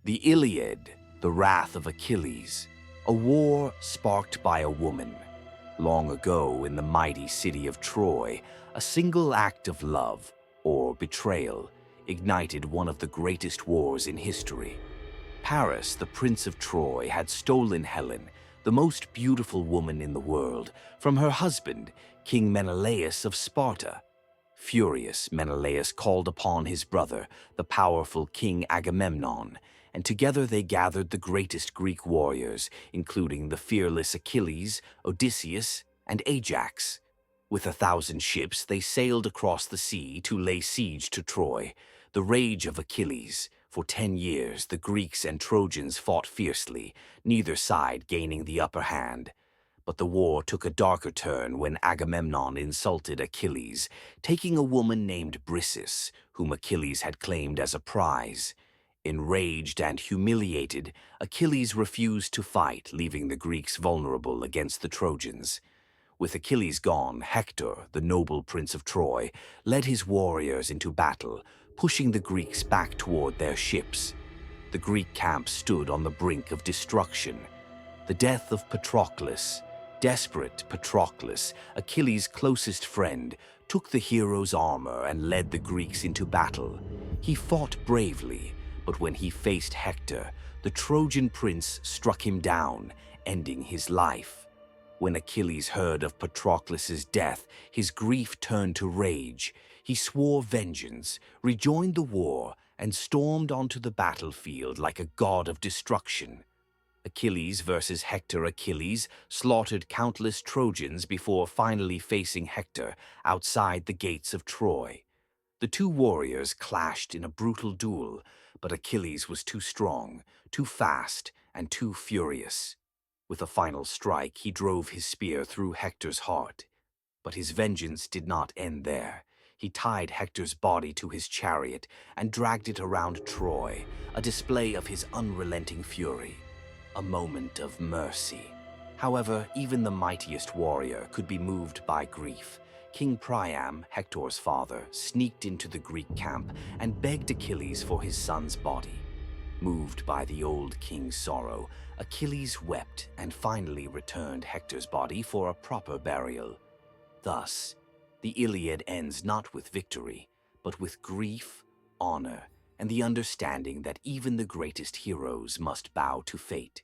The Iliad, the wrath of Achilles, a war sparked by a woman. Long ago in the mighty city of Troy, a single act of love, or betrayal, ignited one of the greatest wars in history. Paris, the prince of Troy, had stolen Helen, the most beautiful woman in the world, from her husband, King Menelaus of Sparta. Furious, Menelaus called upon his brother, the powerful King Agamemnon, and together they gathered the greatest Greek warriors, including the fearless Achilles, Odysseus, and Ajax. With 1,000 ships, they sailed across the sea to lay siege to Troy, the rage of Achilles. For 10 years, the Greeks and Trojans fought fiercely, neither side gaining the upper hand. But the war took a darker turn when Agamemnon insulted Achilles, taking a woman named Briseis, whom Achilles had claimed as a prize. Enraged and humiliated, Achilles refused to fight, leaving the Greeks vulnerable against the Trojans. With Achilles gone, Hector, the noble prince of Troy, led his warriors into battle, pushing the Greeks back toward their ships. The Greek camp stood on the brink of destruction. The death of Patroclus. Desperate Patroclus, Achilles' closest friend, took the hero's armor and led the Greeks into battle. He fought bravely, but when he faced Hector, the Trojan prince struck him down, ending his life. When Achilles heard of Patroclus's death, his grief turned to rage. He swore vengeance, rejoined the war, and stormed onto the battlefield like a god of destruction. Achilles versus Hector. Achilles slaughtered countless Trojans before finally facing Hector outside the gates of Troy. The two warriors clashed in a brutal duel, but Achilles was too strong, too fast, and too furious. With a final strike, he drove his spear through Hector's heart. But his vengeance did not end there. He tied Hector's body to his chariot and dragged it around Troy, a display of his unrelenting fury. A moment of mercy. However, even the mightiest warrior could be moved by grief. King Priam, Hector's father, sneaked into the Greek camp and begged Achilles for his son's body. Moved by the old king's sorrow, Achilles wept and finally returned Hector's body for a proper burial. Thus, the Iliad ends not with victory, but with grief, honor, and the understanding that even the greatest heroes must bow to fate.